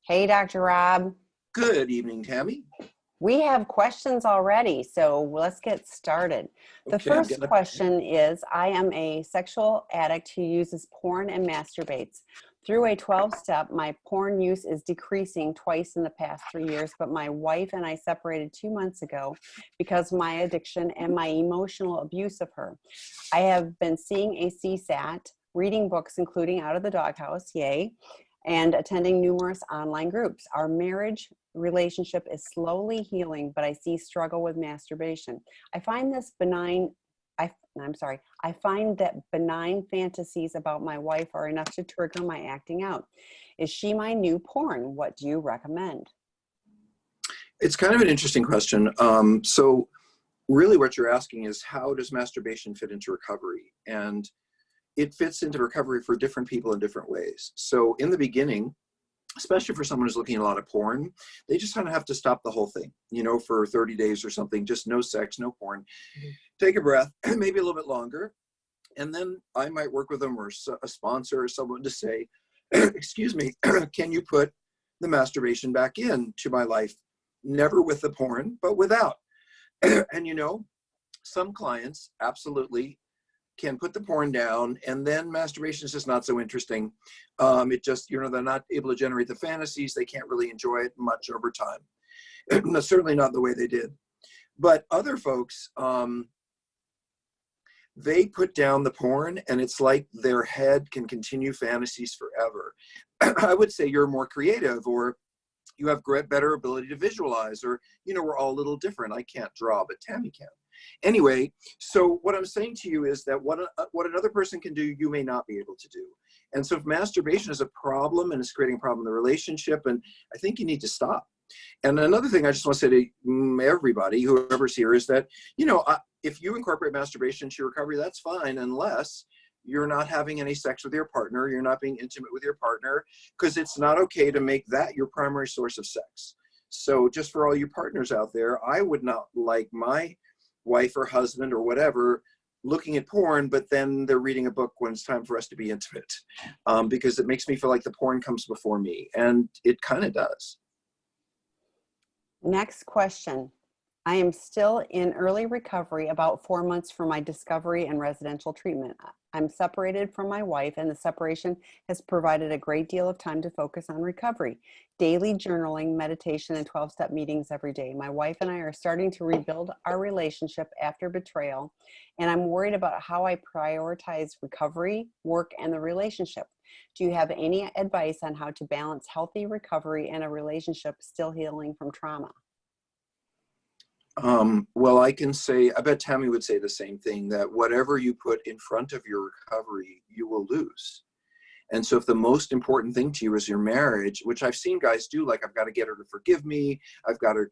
Hey, Dr. Rob. Good evening, Tammy. We have questions already, so let's get started. The Okay, I'm first getting a question is, I am a sexual addict who uses porn and masturbates. Through a 12-step, my porn use is decreasing twice in the past 3 years, but my wife and I separated 2 months ago because of my addiction and my emotional abuse of her. I have been seeing a CSAT, reading books, including Out of the Doghouse, yay, and attending numerous online groups. Our marriage relationship is slowly healing, but I see struggle with masturbation. I find this benign, I find that benign fantasies about my wife are enough to trigger my acting out. Is she my new porn? What do you recommend? It's kind of an interesting question. So really what you're asking is, how does masturbation fit into recovery? And it fits into recovery for different people in different ways. So in the beginning, especially for someone who's looking at a lot of porn, they just kind of have to stop the whole thing, for 30 days or something, just no sex, no porn. Take a breath, maybe a little bit longer. And then I might work with them or a sponsor or someone to say, excuse me, can you put the masturbation back into my life? Never with the porn, but without. And some clients absolutely can put the porn down, and then masturbation is just not so interesting. It just, they're not able to generate the fantasies. They can't really enjoy it much over time. Certainly not the way they did. But other folks, they put down the porn, and it's like their head can continue fantasies forever. I would say you're more creative, or you have better ability to visualize, or, we're all a little different. I can't draw, but Tammy can. Anyway, so what I'm saying to you is that what another person can do, you may not be able to do. And so if masturbation is a problem and is creating a problem in the relationship, and I think you need to stop. And another thing I just want to say to everybody, whoever's here, is that, if you incorporate masturbation into your recovery, that's fine, unless you're not having any sex with your partner, you're not being intimate with your partner, because it's not okay to make that your primary source of sex. So just for all you partners out there, I would not like my wife or husband or whatever looking at porn, but then they're reading a book when it's time for us to be intimate, because it makes me feel like the porn comes before me, and it kind of does. Next question. I am still in early recovery, about 4 months from my discovery and residential treatment. I'm separated from my wife, and the separation has provided a great deal of time to focus on recovery. Daily journaling, meditation, and 12-step meetings every day. My wife and I are starting to rebuild our relationship after betrayal, and I'm worried about how I prioritize recovery, work, and the relationship. Do you have any advice on how to balance healthy recovery and a relationship still healing from trauma? Well, I can say, I bet Tammy would say the same thing, that whatever you put in front of your recovery, you will lose. And so if the most important thing to you is your marriage, which I've seen guys do, like, I've got to get her to forgive me, I've got to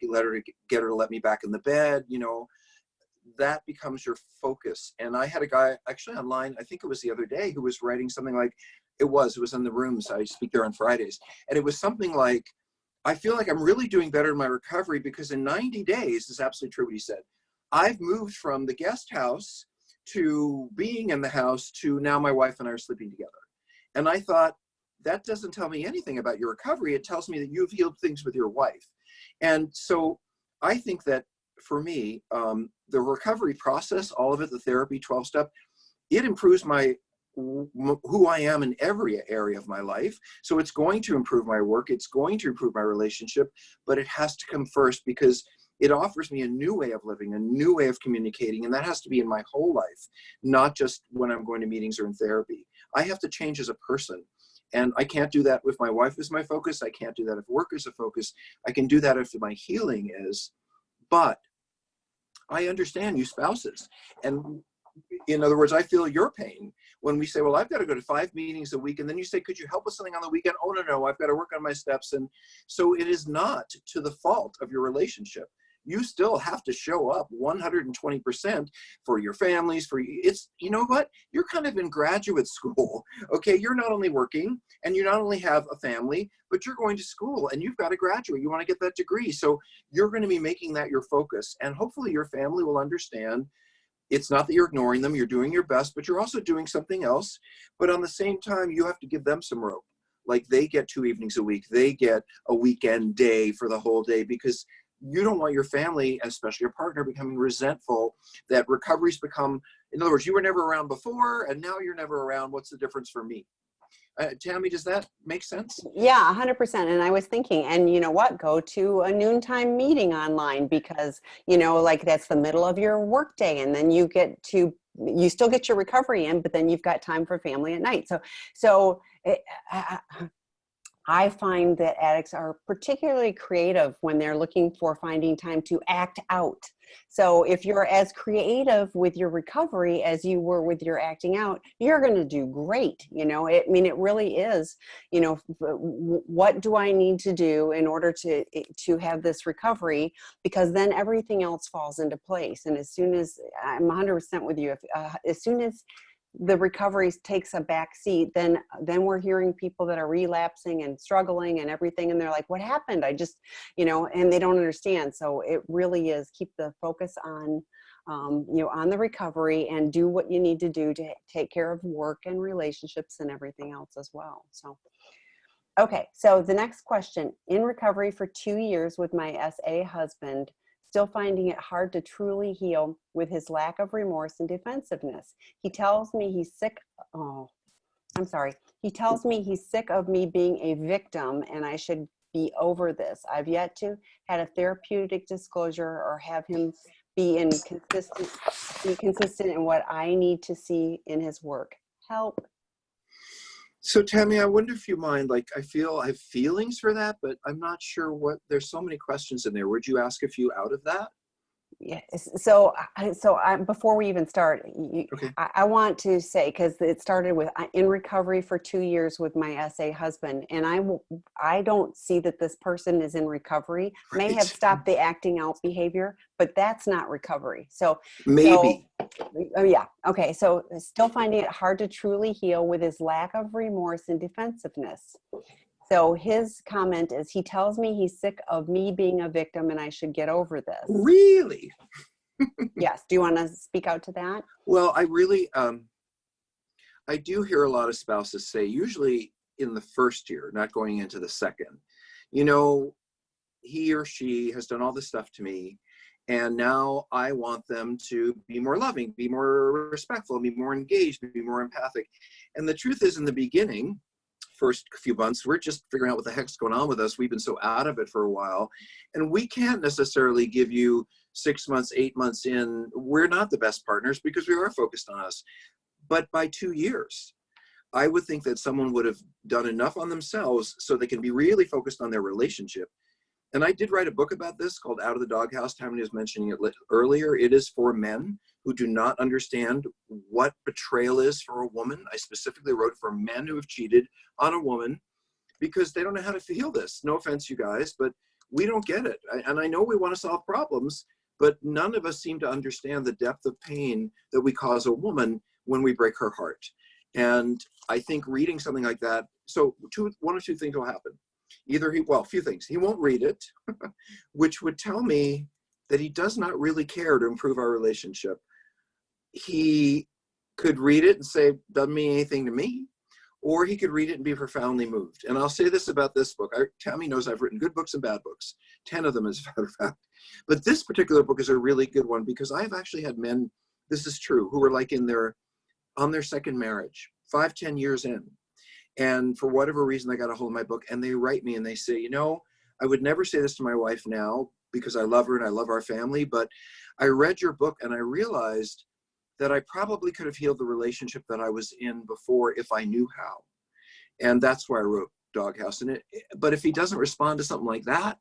get her to let me back in the bed, that becomes your focus. And I had a guy actually online, I think it was the other day, who was writing something like, it was in the rooms, I speak there on Fridays, and it was something like, I feel like I'm really doing better in my recovery because in 90 days, this is absolutely true what he said, I've moved from the guest house to being in the house to now my wife and I are sleeping together. And I thought, that doesn't tell me anything about your recovery. It tells me that you've healed things with your wife. And so I think that for me, the recovery process, all of it, the therapy, 12-step, it improves who I am in every area of my life. So it's going to improve my work, it's going to improve my relationship, but it has to come first because it offers me a new way of living, a new way of communicating, and that has to be in my whole life, not just when I'm going to meetings or in therapy. I have to change as a person, and I can't do that if my wife is my focus. I can't do that if work is a focus. I can do that if my healing is, but I understand you spouses, and in other words, I feel your pain when we say, well, I've got to go to 5 meetings a week. And then you say, could you help with something on the weekend? Oh, no, I've got to work on my steps. And so it is not to the fault of your relationship. You still have to show up 120% for your families, it's, you know what? You're kind of in graduate school, okay? You're not only working and you not only have a family, but you're going to school and you've got to graduate. You want to get that degree. So you're going to be making that your focus. And hopefully your family will understand. It's not that you're ignoring them, you're doing your best, but you're also doing something else. But on the same time, you have to give them some rope. like they get 2 evenings a week, they get a weekend day for the whole day, because you don't want your family, especially your partner, becoming resentful that recovery's become, in other words, you were never around before and now you're never around. What's the difference for me? Tammy, does that make sense? Yeah, 100%. And I was thinking, and you know what, go to a noontime meeting online, because, you know, like that's the middle of your workday, and then you still get your recovery in, but then you've got time for family at night. So I find that addicts are particularly creative when they're looking for finding time to act out. So if you're as creative with your recovery as you were with your acting out, you're going to do great. You know, I mean, it really is, you know, what do I need to do in order to have this recovery? Because then everything else falls into place. And as soon as, I'm 100% with you, as soon as the recovery takes a back seat, then we're hearing people that are relapsing and struggling and everything, and they're like, what happened? I just, you know, and they don't understand. So it really is, keep the focus on you know, on the recovery, and do what you need to do to take care of work and relationships and everything else as well. So okay, so the next question: in recovery for 2 years with my SA husband, still finding it hard to truly heal with his lack of remorse and defensiveness. He tells me he's sick. Oh, I'm sorry. He tells me he's sick of me being a victim and I should be over this. I've yet to had a therapeutic disclosure or have him be consistent in what I need to see in his work. Help. So Tammy, I wonder if you mind, like, I have feelings for that, but I'm not sure there's so many questions in there. Would you ask a few out of that? Yes. So before we even start, Okay. I want to say, because it started with in recovery for 2 years with my SA husband, and I don't see that this person is in recovery. May Right. have stopped the acting out behavior, but that's not recovery. Maybe. Oh yeah. Okay. So still finding it hard to truly heal with his lack of remorse and defensiveness. So his comment is, he tells me he's sick of me being a victim and I should get over this. Really? Yes. Do you want to speak out to that? Well, I really, I do hear a lot of spouses say, usually in the first year, not going into the second, you know, he or she has done all this stuff to me, and now I want them to be more loving, be more respectful, be more engaged, be more empathic. And the truth is, in the beginning, first few months, we're just figuring out what the heck's going on with us. We've been so out of it for a while, and we can't necessarily give you 6 months, 8 months in. We're not the best partners because we are focused on us. But by 2 years, I would think that someone would have done enough on themselves so they can be really focused on their relationship. And I did write a book about this called Out of the Doghouse. Tammy was mentioning it earlier. It is for men who do not understand what betrayal is for a woman. I specifically wrote for men who have cheated on a woman because they don't know how to feel this. No offense, you guys, but we don't get it. And I know we want to solve problems, but none of us seem to understand the depth of pain that we cause a woman when we break her heart. And I think reading something like that, so one or two things will happen. Either a few things. He won't read it, which would tell me that he does not really care to improve our relationship. He could read it and say, doesn't mean anything to me. Or he could read it and be profoundly moved. And I'll say this about this book. Tammy knows I've written good books and bad books, 10 of them as a matter of fact. But this particular book is a really good one because I've actually had men, this is true, who are like on their second marriage, 5-10 years in. And for whatever reason, they got a hold of my book and they write me and they say, you know, I would never say this to my wife now because I love her and I love our family, but I read your book and I realized that I probably could have healed the relationship that I was in before if I knew how. And that's why I wrote Doghouse. But if he doesn't respond to something like that,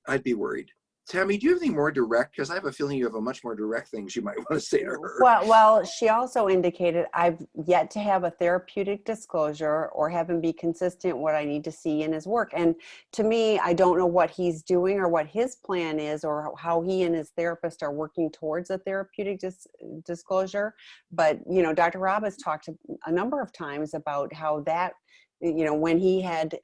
I'd be worried. Tammy, do you have anything more direct? Because I have a feeling you have a much more direct things you might want to say to her. Well, she also indicated, I've yet to have a therapeutic disclosure or have him be consistent what I need to see in his work. And to me, I don't know what he's doing or what his plan is or how he and his therapist are working towards a therapeutic disclosure. But, you know, Dr. Rob has talked a number of times about how that, you know, when he had,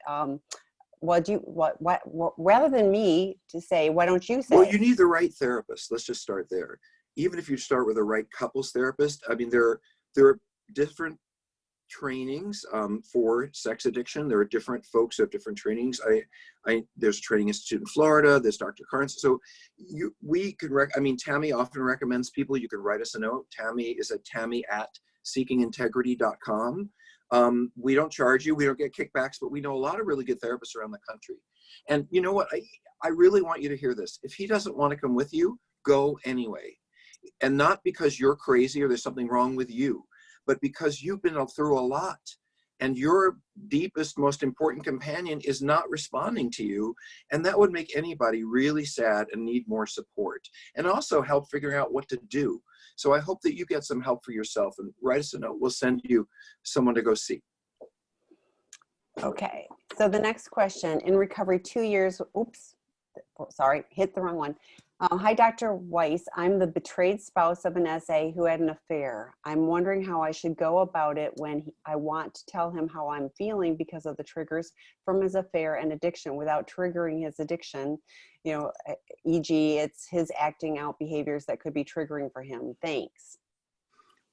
rather than me to say, why don't you say? Well, you need the right therapist. Let's just start there. Even if you start with the right couples therapist, I mean, there are different trainings for sex addiction. There are different folks who have different trainings. There's a training institute in Florida. There's Dr. Carnes. So we could, Tammy often recommends people. You can write us a note. Tammy is at tammy@seekingintegrity.com. We don't charge you. We don't get kickbacks, but we know a lot of really good therapists around the country. And you know what? I really want you to hear this. If he doesn't want to come with you, go anyway. And not because you're crazy or there's something wrong with you, but because you've been through a lot and your deepest, most important companion is not responding to you. And that would make anybody really sad and need more support, and also help figuring out what to do. So I hope that you get some help for yourself, and write us a note. We'll send you someone to go see. Okay. So the next question, in recovery 2 years, oops, sorry, hit the wrong one. Hi, Dr. Weiss. I'm the betrayed spouse of an SA who had an affair. I'm wondering how I should go about it when I want to tell him how I'm feeling because of the triggers from his affair and addiction without triggering his addiction, e.g. it's his acting out behaviors that could be triggering for him. Thanks.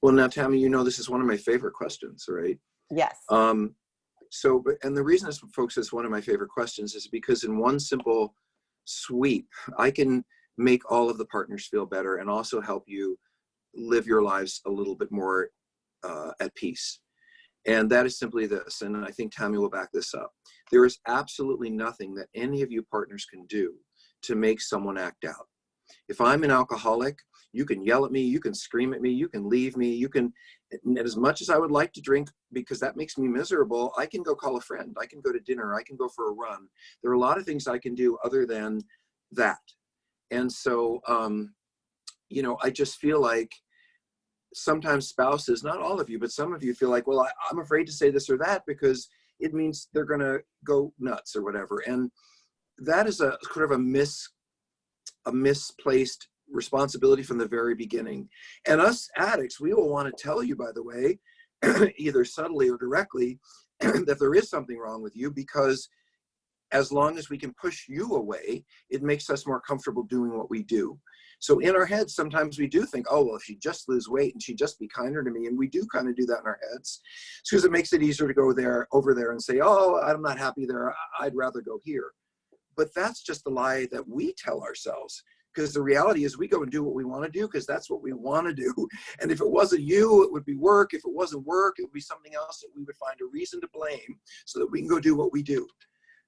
Well, now, Tammy, this is one of my favorite questions, right? Yes. And the reason this, folks, is one of my favorite questions is because in one simple sweep, I can make all of the partners feel better and also help you live your lives a little bit more at peace. And that is simply this, and I think Tammy will back this up. There is absolutely nothing that any of you partners can do to make someone act out. If I'm an alcoholic, you can yell at me, you can scream at me, you can leave me, you can, and as much as I would like to drink because that makes me miserable, I can go call a friend, I can go to dinner, I can go for a run. There are a lot of things I can do other than that. And so, I just feel like sometimes spouses, not all of you, but some of you feel like, well, I'm afraid to say this or that because it means they're going to go nuts or whatever. And that is a sort of a misplaced responsibility from the very beginning. And us addicts, we will want to tell you, by the way, either subtly or directly, that there is something wrong with you, because as long as we can push you away, it makes us more comfortable doing what we do. So in our heads, sometimes we do think, oh, well, if she'd just lose weight and she'd just be kinder to me. And we do kind of do that in our heads, because it makes it easier to go over there and say, oh, I'm not happy there, I'd rather go here. But that's just the lie that we tell ourselves, because the reality is we go and do what we want to do because that's what we want to do. And if it wasn't you, it would be work. If it wasn't work, it would be something else that we would find a reason to blame so that we can go do what we do.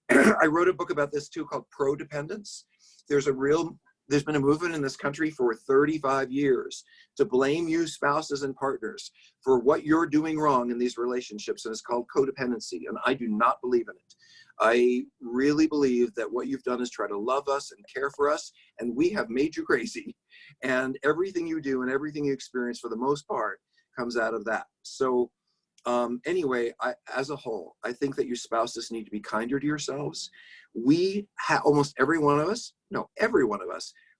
I wrote a book about this too called Pro-Dependence. There's been a movement in this country for 35 years to blame you spouses and partners for what you're doing wrong in these relationships, and it's called codependency, and I do not believe in it. I really believe that what you've done is try to love us and care for us, and we have made you crazy, and everything you do and everything you experience for the most part comes out of that. So anyway, as a whole, I think that you spouses need to be kinder to yourselves. Almost every one of us,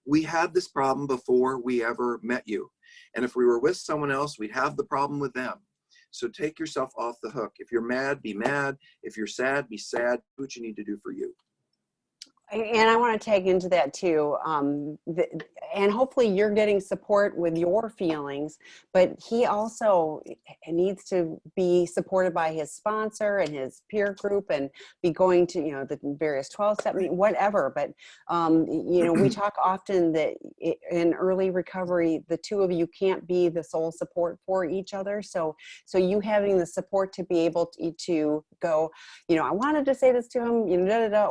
we had this problem before we ever met you. And if we were with someone else, we'd have the problem with them. So take yourself off the hook. If you're mad, be mad. If you're sad, be sad. Do what you need to do for you. And I want to tag into that too. And hopefully you're getting support with your feelings, but he also needs to be supported by his sponsor and his peer group and be going to, the various 12-step, whatever. But, we talk often that in early recovery, the two of you can't be the sole support for each other. So you having the support to be able to go, I wanted to say this to him,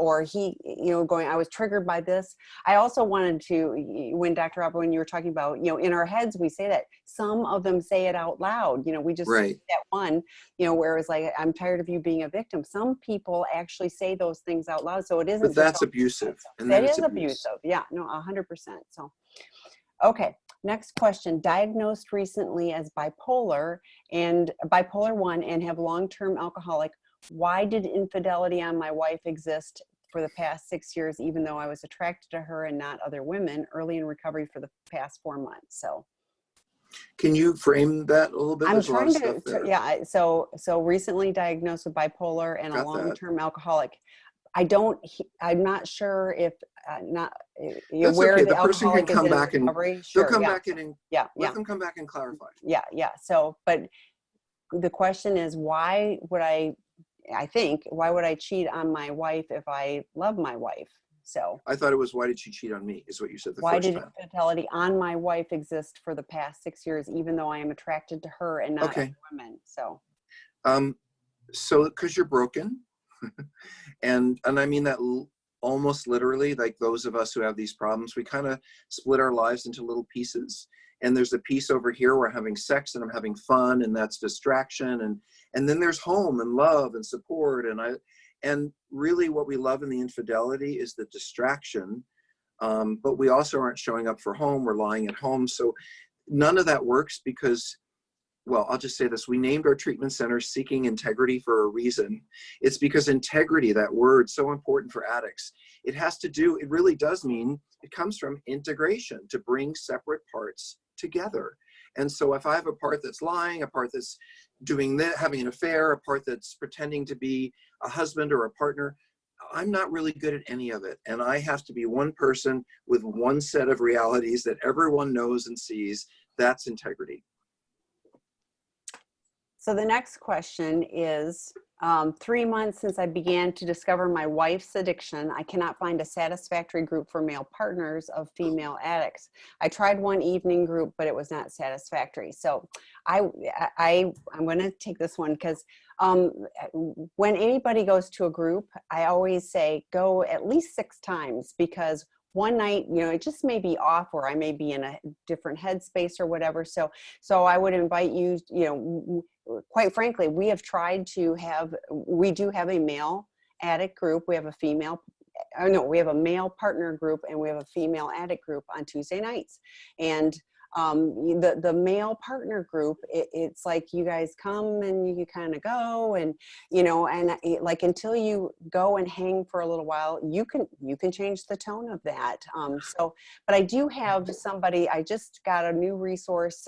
or he, going, I was triggered by this. I also wanted to, when Dr. Robert, when you were talking about, in our heads, we say that. Some of them say it out loud. We just right. that one, where it's like, I'm tired of you being a victim. Some people actually say those things out loud. So it isn't. But that's abusive. And that is abusive. Yeah, no, 100%. So, okay. Next question. Diagnosed recently as bipolar 1 and have long-term alcoholic. Why did infidelity on my wife exist for the past 6 years, even though I was attracted to her and not other women, early in recovery for the past 4 months? So can you frame that a little bit? I'm There's trying a lot of stuff there. Yeah. So recently diagnosed with bipolar and a long-term alcoholic. I'm not sure if That's where okay. the person can come back and recovery. they'll come back in and let them come back and clarify. Yeah. So, but the question is, why would I think, why would I cheat on my wife if I love my wife? So I thought it was, why did she cheat on me, is what you said the why first did time. infidelity on my wife exist for the past 6 years, even though I am attracted to her and not other Okay. women? So, So because you're broken, and I mean that almost literally, like those of us who have these problems, we kind of split our lives into little pieces. And there's a piece over here where I'm having sex and I'm having fun, and that's distraction. And then there's home and love and support. And really what we love in the infidelity is the distraction. But we also aren't showing up for home. We're lying at home. So none of that works because, well, I'll just say this. We named our treatment center Seeking Integrity for a reason. It's because integrity, that word, so important for addicts. It really does mean, it comes from integration, to bring separate parts together. And so if I have a part that's lying, a part that's doing that, having an affair, a part that's pretending to be a husband or a partner, I'm not really good at any of it. And I have to be one person with one set of realities that everyone knows and sees. That's integrity. so the next question is, 3 months since I began to discover my wife's addiction, I cannot find a satisfactory group for male partners of female addicts. I tried one evening group, but it was not satisfactory. So I'm going to take this one because when anybody goes to a group, I always say go at least 6 times, because one night, it just may be off, or I may be in a different headspace or whatever. So I would invite you, quite frankly, we do have a male addict group. We have we have a male partner group, and we have a female addict group on Tuesday nights. And the male partner group, it's like you guys come and you kind of go, and like until you go and hang for a little while, you can change the tone of that. But I do have somebody, I just got a new resource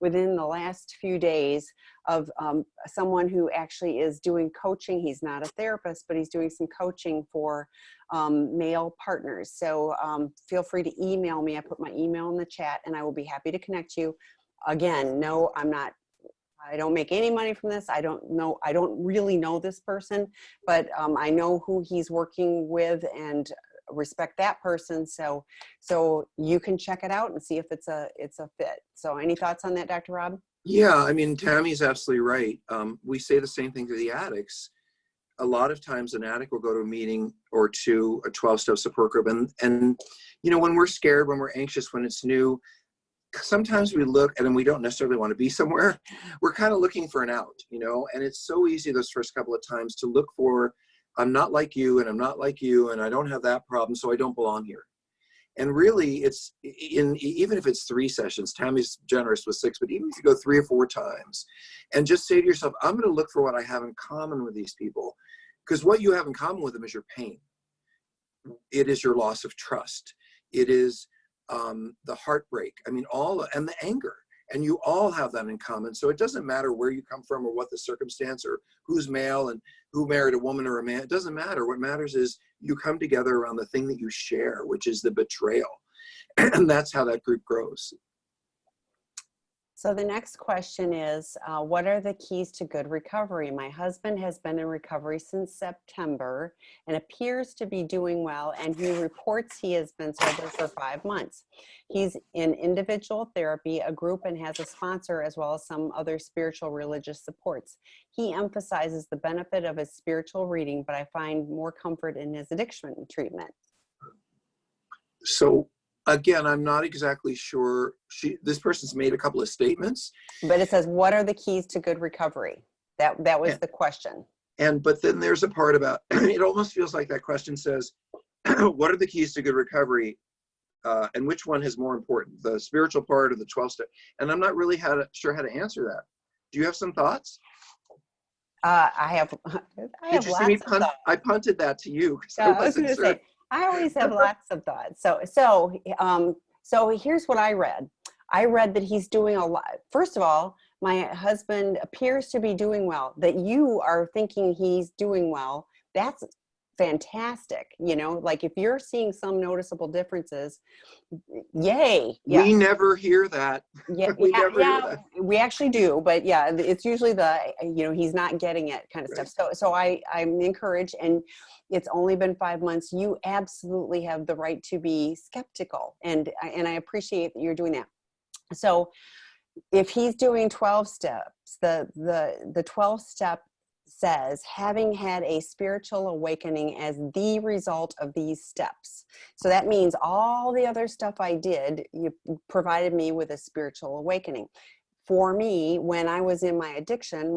within the last few days of someone who actually is doing coaching. He's not a therapist, but he's doing some coaching for male partners. So feel free to email me. I put my email in the chat, and I will be happy to connect you. Again, no, I don't make any money from this. I don't really know this person, but I know who he's working with and respect that person. So you can check it out and see if it's a fit. So any thoughts on that, Dr. Rob? Yeah, I mean, Tammy's absolutely right. We say the same thing to the addicts. A lot of times an addict will go to a meeting or two, a 12-step support group. And when we're scared, when we're anxious, when it's new, sometimes we look and we don't necessarily want to be somewhere. We're kind of looking for an out, and it's so easy those first couple of times to look for, I'm not like you, and I'm not like you, and I don't have that problem, so I don't belong here. And really, even if it's 3 sessions, Tammy's generous with 6, but even if you go 3 or 4 times and just say to yourself, I'm going to look for what I have in common with these people, because what you have in common with them is your pain. It is your loss of trust. It is the heartbreak. I mean, and the anger. And you all have that in common. So it doesn't matter where you come from or what the circumstance or who's male and who married a woman or a man. It doesn't matter. What matters is you come together around the thing that you share, which is the betrayal. And that's how that group grows. So the next question is, what are the keys to good recovery? My husband has been in recovery since September and appears to be doing well, and he reports he has been sober for 5 months. He's in individual therapy, a group, and has a sponsor, as well as some other spiritual religious supports. He emphasizes the benefit of his spiritual reading, but I find more comfort in his addiction treatment. So again, I'm not exactly sure. This person's made a couple of statements. But it says, what are the keys to good recovery? That was the question. But then there's a part about, it almost feels like that question says, what are the keys to good recovery? And which one is more important, the spiritual part or the 12-step? And I'm not really sure how to answer that. Do you have some thoughts? I have Did you see me punt? I punted that to you. Yeah, I was going to say, I always have lots of thoughts. So here's what I read. I read that he's doing a lot. First of all, my husband appears to be doing well. That you are thinking he's doing well, that's fantastic. You know, like if you're seeing some noticeable differences, yay. We Yes. never hear that. Yeah, We yeah, never hear yeah, that. we actually do, but yeah, it's usually the, you know, he's not getting it kind of stuff. Right. So I'm encouraged, and it's only been 5 months. You absolutely have the right to be skeptical, and I appreciate that you're doing that. So if he's doing 12 steps, the 12 step says having had a spiritual awakening as the result of these steps. So that means all the other stuff I did, you provided me with a spiritual awakening. For me, when I was in my addiction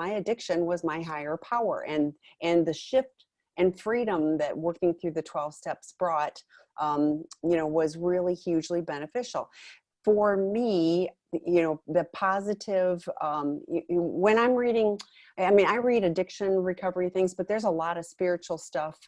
was my higher power, and the shift and freedom that working through the 12 steps brought, you know, was really hugely beneficial for me. You know, the positive, when I'm reading, I mean, I read addiction recovery things, but there's a lot of spiritual stuff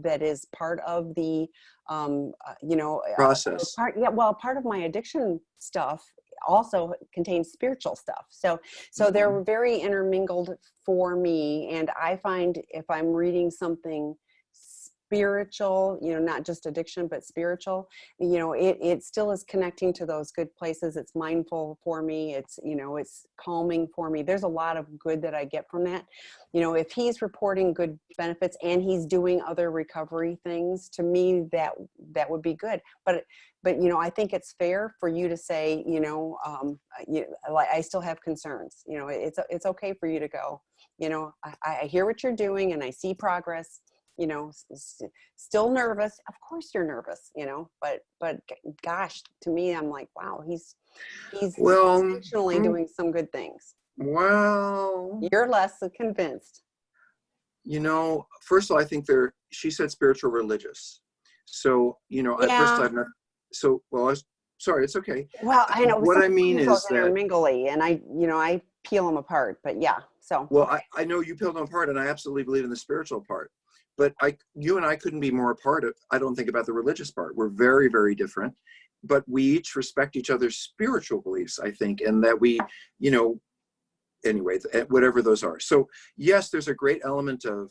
that is part of the, you know, Process. part of my addiction stuff also contains spiritual stuff. So Mm-hmm. they're very intermingled for me. And I find if I'm reading something spiritual, you know, not just addiction, but spiritual, you know, it still is connecting to those good places. It's mindful for me. It's, you know, it's calming for me. There's a lot of good that I get from that. You know, if he's reporting good benefits and he's doing other recovery things, to me, that would be good. But, you know, I think it's fair for you to say, you know, like I still have concerns. You know, it's okay for you to go, you know, I hear what you're doing and I see progress. You know, still nervous. Of course you're nervous, you know, but gosh, to me, I'm like, wow, he's Well, intentionally doing some good things. well, You're less convinced. you know, first of all, I think she said spiritual religious. So, you know, Yeah. I've not, so, well, sorry, it's okay. Well, I know What I sometimes mean things goes is that, intermingly, and I peel them apart. But yeah, so well, okay. I know you peeled them apart, and I absolutely believe in the spiritual part, but you and I couldn't be more apart, I don't think, about the religious part. We're very, very different, but we each respect each other's spiritual beliefs, I think, and that we, you know, anyway, whatever those are. So yes, there's a great element of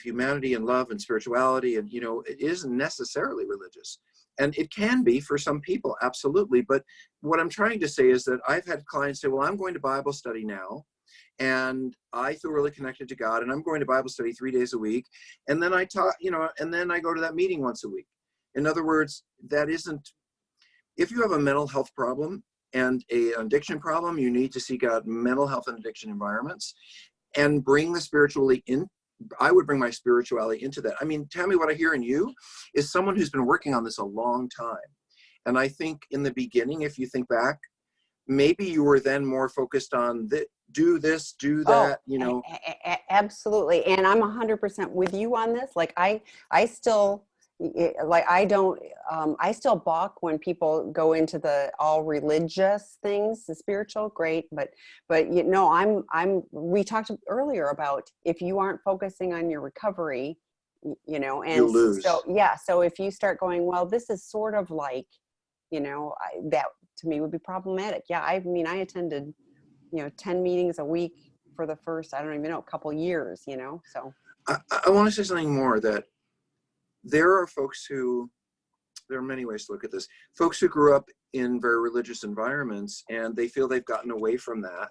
humanity and love and spirituality, and, you know, it isn't necessarily religious, and it can be for some people, absolutely. But what I'm trying to say is that I've had clients say, well, I'm going to Bible study now, and I feel really connected to God, and I'm going to Bible study 3 days a week, and then I talk, you know, and then I go to that meeting once a week. In other words, that isn't, if you have a mental health problem and an addiction problem, you need to seek out mental health and addiction environments and bring the spiritually in. I would bring my spirituality into that. I mean, Tammy, what I hear in you is someone who's been working on this a long time. And I think in the beginning, if you think back, maybe you were then more focused on do this, do Oh, that, you know. absolutely. And I'm 100% with you on this. Like I still, like, I don't, I still balk when people go into the all religious things, the spiritual, great. But you know, we talked earlier about if you aren't focusing on your recovery, you know, You and so, lose. yeah. So if you start going, well, this is sort of like, you know, that to me would be problematic. Yeah. I mean, I attended, you know, 10 meetings a week for the first, I don't even know, a couple years, you know, so. I want to say something more, that there are folks who, there are many ways to look at this. Folks who grew up in very religious environments and they feel they've gotten away from that,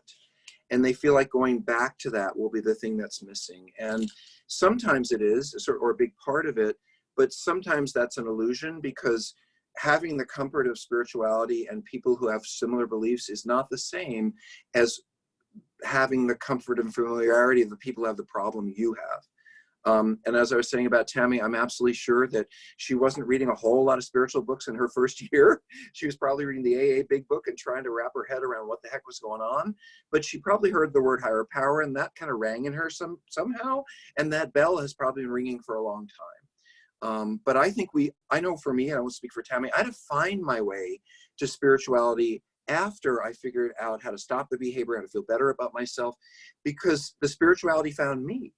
and they feel like going back to that will be the thing that's missing. And sometimes it is, or a big part of it, but sometimes that's an illusion, because having the comfort of spirituality and people who have similar beliefs is not the same as having the comfort and familiarity of the people who have the problem you have. And as I was saying about Tammy, I'm absolutely sure that she wasn't reading a whole lot of spiritual books in her first year. She was probably reading the AA Big Book and trying to wrap her head around what the heck was going on. But she probably heard the word higher power, and that kind of rang in her somehow. And that bell has probably been ringing for a long time. But I think I know for me, and I won't speak for Tammy, I had to find my way to spirituality after I figured out how to stop the behavior, how to feel better about myself, because the spirituality found me.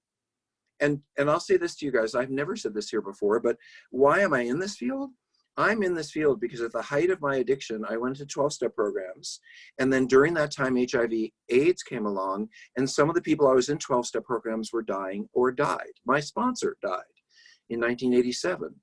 And I'll say this to you guys, I've never said this here before, but why am I in this field? I'm in this field because at the height of my addiction, I went to 12-step programs. And then during that time, HIV/AIDS came along, and some of the people I was in 12-step programs were dying or died. My sponsor died. in 1987.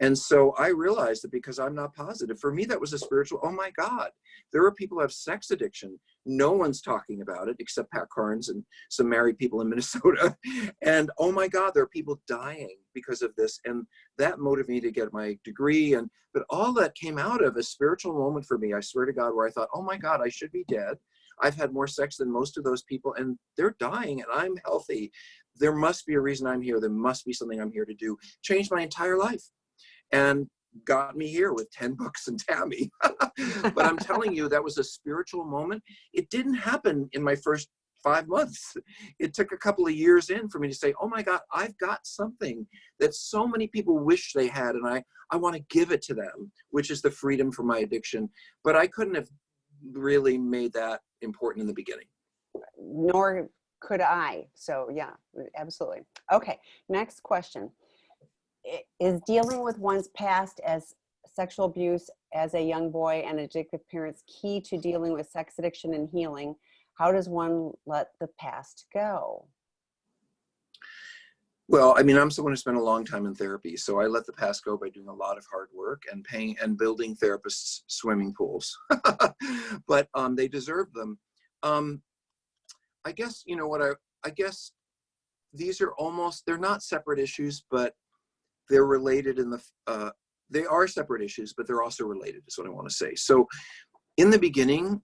And so I realized that because I'm not positive, for me, that was a spiritual, oh my God, there are people who have sex addiction. No one's talking about it except Pat Carnes and some married people in Minnesota. And oh my God, there are people dying because of this. And that motivated me to get my degree. But all that came out of a spiritual moment for me, I swear to God, where I thought, oh my God, I should be dead. I've had more sex than most of those people and they're dying and I'm healthy. There must be a reason I'm here. There must be something I'm here to do. Changed my entire life. And got me here with 10 books and Tammy. But I'm telling you, that was a spiritual moment. It didn't happen in my first 5 months. It took a couple of years in for me to say, oh my God, I've got something that so many people wish they had, and I want to give it to them, which is the freedom from my addiction. But I couldn't have really made that important in the beginning. Nor could I. So yeah, absolutely. Okay, next question. Is dealing with one's past as sexual abuse as a young boy and addictive parents key to dealing with sex addiction and healing? How does one let the past go? Well, I mean, I'm someone who spent a long time in therapy, so I let the past go by doing a lot of hard work and paying and building therapists' swimming pools. But they deserve them. I guess, you know what, I guess these are almost, they're not separate issues, but they're related in the, they are separate issues, but they're also related is what I want to say. So in the beginning,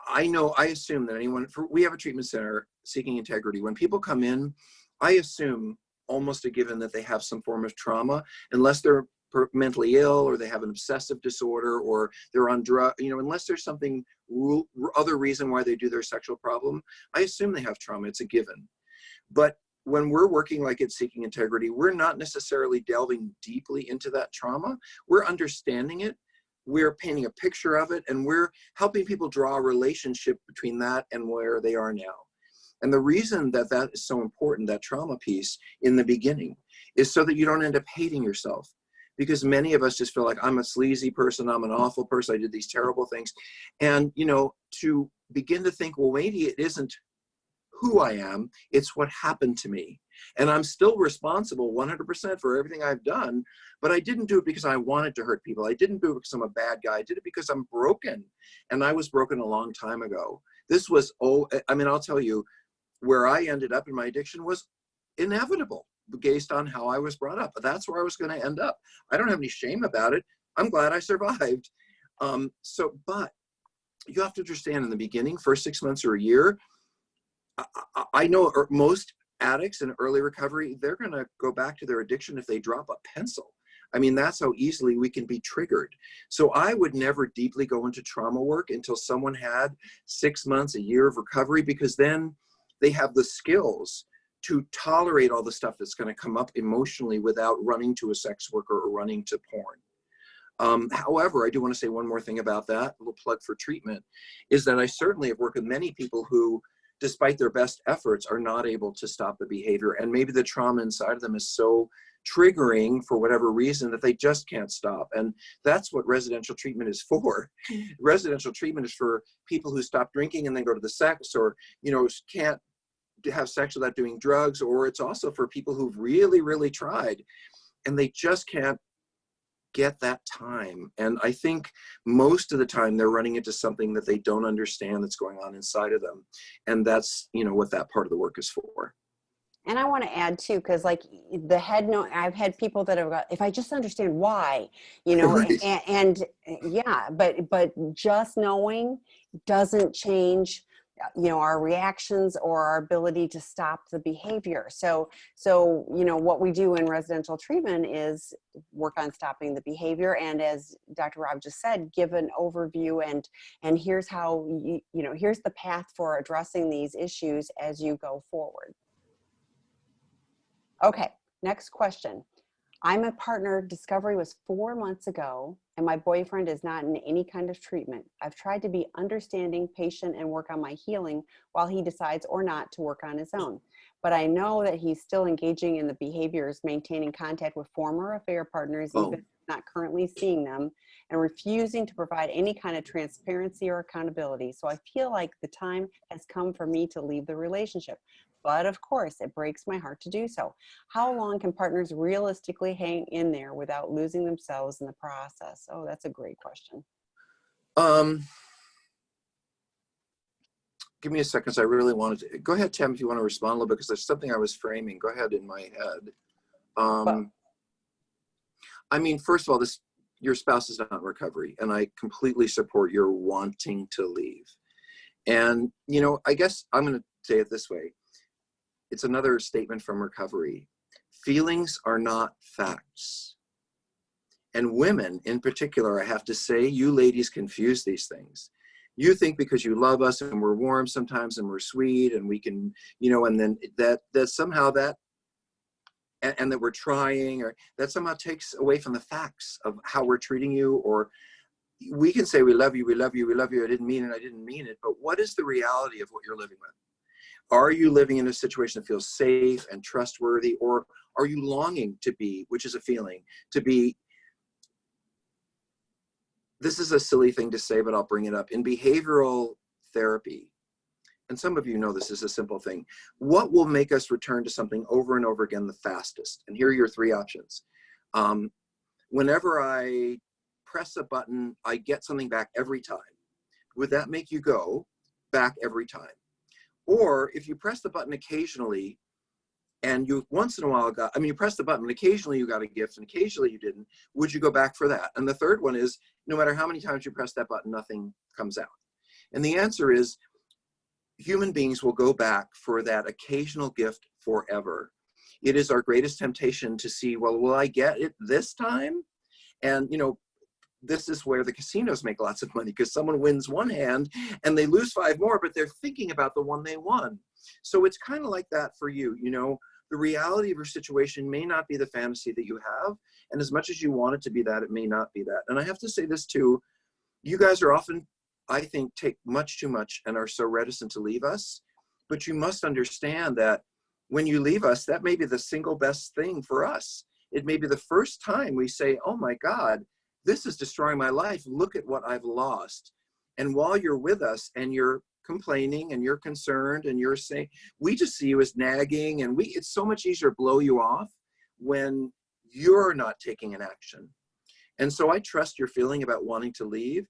I assume that we have a treatment center, Seeking Integrity. When people come in, I assume almost a given that they have some form of trauma, unless they're mentally ill or they have an obsessive disorder or they're on drug, unless there's something other reason why they do their sexual problem, I assume they have trauma. It's a given. But when we're working like at Seeking Integrity, we're not necessarily delving deeply into that trauma. We're understanding it. We're painting a picture of it, and we're helping people draw a relationship between that and where they are now. And the reason that that is so important, that trauma piece in the beginning, is so that you don't end up hating yourself. Because many of us just feel like, I'm a sleazy person, I'm an awful person, I did these terrible things. And, to begin to think, well, maybe it isn't who I am, it's what happened to me. And I'm still responsible 100% for everything I've done, but I didn't do it because I wanted to hurt people. I didn't do it because I'm a bad guy. I did it because I'm broken. And I was broken a long time ago. I'll tell you, where I ended up in my addiction was inevitable based on how I was brought up. But that's where I was going to end up. I don't have any shame about it. I'm glad I survived. But you have to understand, in the beginning, first 6 months or a year, I know most addicts in early recovery, they're going to go back to their addiction if they drop a pencil. I mean, that's how easily we can be triggered. So I would never deeply go into trauma work until someone had 6 months, a year of recovery, because then they have the skills to tolerate all the stuff that's going to come up emotionally without running to a sex worker or running to porn. However, I do want to say one more thing about that, a little plug for treatment, is that I certainly have worked with many people who, despite their best efforts, are not able to stop the behavior. And maybe the trauma inside of them is so triggering for whatever reason that they just can't stop. And that's what residential treatment is for. Residential treatment is for people who stop drinking and then go to the sex, or, can't have sex without doing drugs, or it's also for people who've really, really tried and they just can't get that time. And I think most of the time they're running into something that they don't understand that's going on inside of them. And that's, what that part of the work is for. And I want to add too, because like I've had people that have got, if I just understand why, Right. and yeah, but just knowing doesn't change, our reactions or our ability to stop the behavior. So, what we do in residential treatment is work on stopping the behavior. And as Dr. Rob just said, give an overview and here's how, here's the path for addressing these issues as you go forward. Okay, next question. I'm a partner. Discovery was 4 months ago, and my boyfriend is not in any kind of treatment. I've tried to be understanding, patient, and work on my healing while he decides or not to work on his own. But I know that he's still engaging in the behaviors, maintaining contact with former affair partners, even not currently seeing them, and refusing to provide any kind of transparency or accountability. So I feel like the time has come for me to leave the relationship. but of course, it breaks my heart to do so. How long can partners realistically hang in there without losing themselves in the process? Oh, that's a great question. Um, Give me a second. I really wanted to go ahead, Tim, if you want to respond a little bit, because there's something I was framing. Go ahead in my head. Well, I mean, first of all, your spouse is not in recovery, and I completely support your wanting to leave. And, you know, I guess I'm going to say it this way. It's another statement from recovery. Feelings are not facts. And women in particular, I have to say, you ladies confuse these things. You think because you love us and we're warm sometimes and we're sweet and we can, you know, and then that somehow that, and that we're trying, or that somehow takes away from the facts of how we're treating you. Or we can say, we love you, we love you, we love you. I didn't mean it, I didn't mean it. But what is the reality of what you're living with? Are you living in a situation that feels safe and trustworthy? Or are you longing to be, which is a feeling, to be, this is a silly thing to say, but I'll bring it up. In behavioral therapy, and some of you know this is a simple thing, what will make us return to something over and over again the fastest? And here are your three options. Whenever I press a button, I get something back every time. Would that make you go back every time? Or if you press the button occasionally, and you once in a while got, I mean, you pressed the button and occasionally you got a gift and occasionally you didn't, would you go back for that? And the third one is, no matter how many times you press that button, nothing comes out. And the answer is, human beings will go back for that occasional gift forever. It is our greatest temptation to see, well, will I get it this time? And, you know, this is where the casinos make lots of money, because someone wins one hand and they lose 5 more, but they're thinking about the one they won. So it's kind of like that for you. You know, the reality of your situation may not be the fantasy that you have. And as much as you want it to be that, it may not be that. And I have to say this too, you guys are often, I think, take much too much and are so reticent to leave us. But you must understand that when you leave us, that may be the single best thing for us. It may be the first time we say, oh my God, this is destroying my life. Look at what I've lost. And while you're with us and you're complaining and you're concerned and you're saying, we just see you as nagging, and it's so much easier to blow you off when you're not taking an action. And so I trust your feeling about wanting to leave.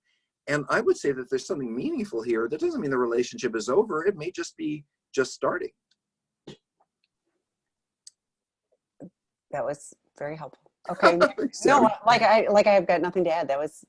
And I would say that there's something meaningful here. That doesn't mean the relationship is over. It may just be just starting. that was very helpful. Okay. No, like I've got nothing to add. That was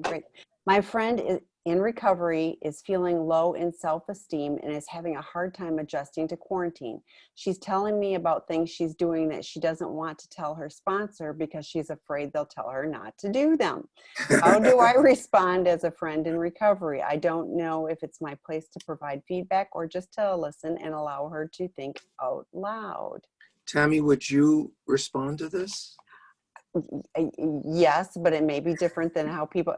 great. My friend is in recovery, is feeling low in self-esteem and is having a hard time adjusting to quarantine. She's telling me about things she's doing that she doesn't want to tell her sponsor because she's afraid they'll tell her not to do them. How do I respond as a friend in recovery? I don't know if it's my place to provide feedback or just to listen and allow her to think out loud. Tammy, would you respond to this? Yes, but it may be different than how people.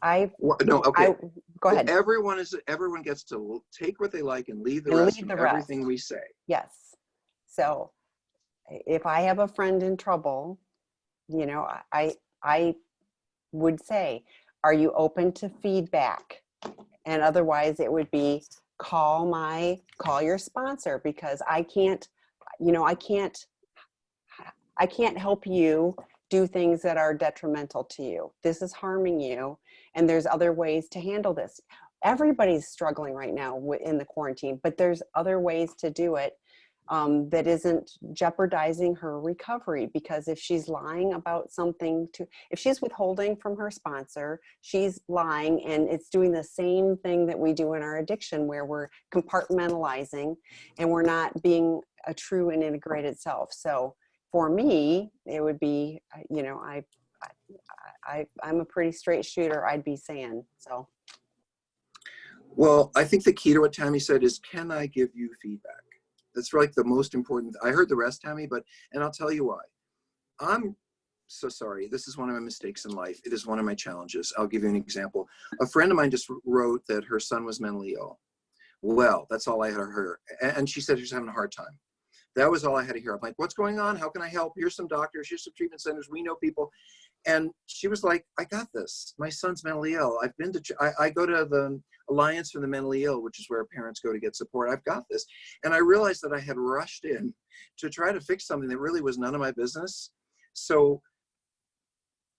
No, okay. Go ahead. Well, everyone gets to take what they like and leave the And rest leave of the rest. everything we say. Yes. So if I have a friend in trouble, you know, I would say, are you open to feedback? And otherwise it would be call your sponsor, because I can't help you do things that are detrimental to you. This is harming you, and there's other ways to handle this. Everybody's struggling right now in the quarantine, but there's other ways to do it that isn't jeopardizing her recovery. Because if she's lying about something, if she's withholding from her sponsor, she's lying, and it's doing the same thing that we do in our addiction, where we're compartmentalizing and we're not being a true and integrated self. So for me, it would be, you know, I'm a pretty straight shooter, I'd be saying. So. Well, I think the key to what Tammy said is, can I give you feedback? That's like the most important. I heard the rest, Tammy, and I'll tell you why. I'm so sorry. This is one of my mistakes in life. It is one of my challenges. I'll give you an example. A friend of mine just wrote that her son was mentally ill. Well, that's all I had heard. And she said she was having a hard time. That was all I had to hear. I'm like, what's going on? How can I help? Here's some doctors, here's some treatment centers. We know people. And she was like, I got this. My son's mentally ill. I've been to, I go to the Alliance for the Mentally Ill, which is where parents go to get support. I've got this. And I realized that I had rushed in to try to fix something that really was none of my business. So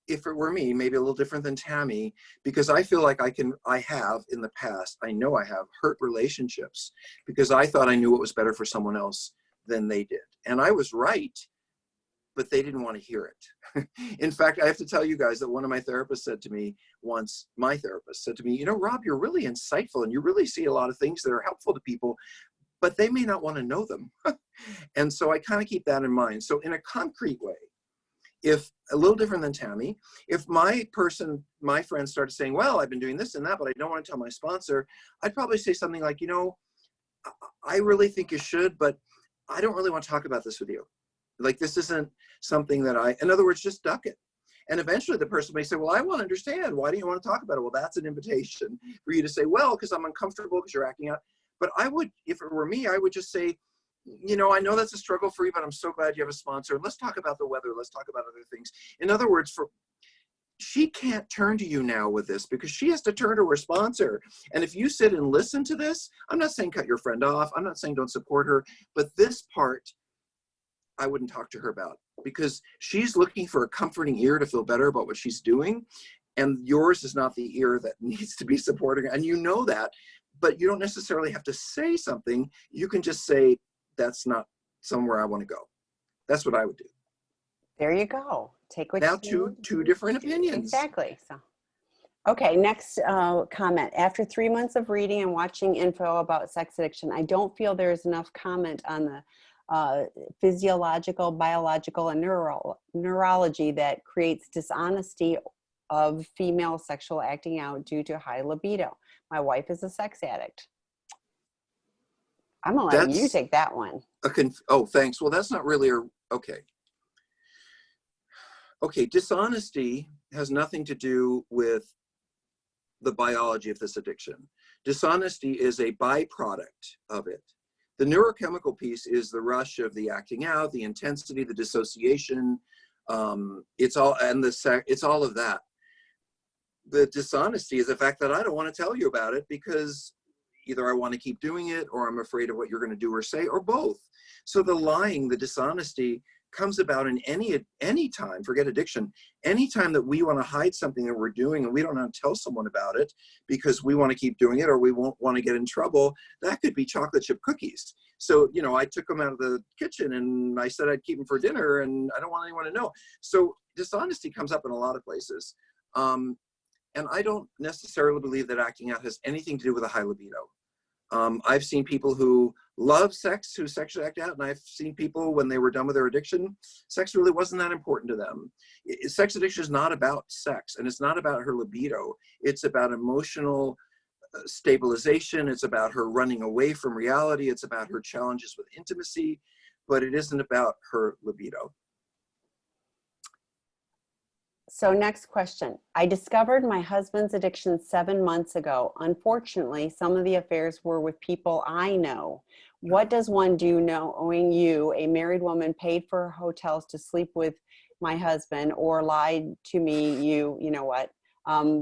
if it were me, maybe a little different than Tammy, because I feel like I have in the past, I know I have hurt relationships because I thought I knew what was better for someone else than they did. And I was right, but they didn't want to hear it. In fact, I have to tell you guys that one of my therapists said to me once, my therapist said to me, you know, Rob, you're really insightful and you really see a lot of things that are helpful to people, but they may not want to know them. And so I kind of keep that in mind. So in a concrete way, if a little different than Tammy, if my friend started saying, well, I've been doing this and that, but I don't want to tell my sponsor, I'd probably say something like, you know, I really think you should, but I don't really want to talk about this with you. Like, this isn't something that in other words, just duck it. And eventually the person may say, well, I want to understand. Why do you want to talk about it? Well, that's an invitation for you to say, well, because I'm uncomfortable because you're acting out. But I would, if it were me, I would just say, you know, I know that's a struggle for you, but I'm so glad you have a sponsor. Let's talk about the weather. Let's talk about other things. In other words, she can't turn to you now with this because she has to turn to her sponsor. And if you sit and listen to this, I'm not saying cut your friend off. I'm not saying don't support her, but this part, I wouldn't talk to her about because she's looking for a comforting ear to feel better about what she's doing. And yours is not the ear that needs to be supporting her. And you know that, but you don't necessarily have to say something. You can just say, that's not somewhere I want to go. That's what I would do. There you go. Take what Now you two different opinions. Exactly. So, okay. Next comment. After 3 months of reading and watching info about sex addiction, I don't feel there is enough comment on the physiological, biological, and neurology that creates dishonesty of female sexual acting out due to high libido. My wife is a sex addict. I'm gonna let you take that one. Oh, thanks. Well, that's not really okay. Okay, dishonesty has nothing to do with the biology of this addiction. Dishonesty is a byproduct of it. The neurochemical piece is the rush of the acting out, the intensity, the dissociation. It's all of that. The dishonesty is the fact that I don't want to tell you about it because either I want to keep doing it or I'm afraid of what you're going to do or say, or both. So the lying, the dishonesty comes about in any time, forget addiction, anytime that we want to hide something that we're doing and we don't want to tell someone about it because we want to keep doing it or we won't want to get in trouble. That could be chocolate chip cookies. So, you know, I took them out of the kitchen and I said I'd keep them for dinner and I don't want anyone to know. So dishonesty comes up in a lot of places. And I don't necessarily believe that acting out has anything to do with a high libido. I've seen people who love sex, who sexually act out, and I've seen people when they were done with their addiction, sex really wasn't that important to them. Sex addiction is not about sex, and it's not about her libido. It's about emotional stabilization. It's about her running away from reality. It's about her challenges with intimacy, but it isn't about her libido. So next question. I discovered my husband's addiction 7 months ago. Unfortunately, some of the affairs were with people I know. What does one do knowing you, a married woman, paid for hotels to sleep with my husband or lied to me, you know what?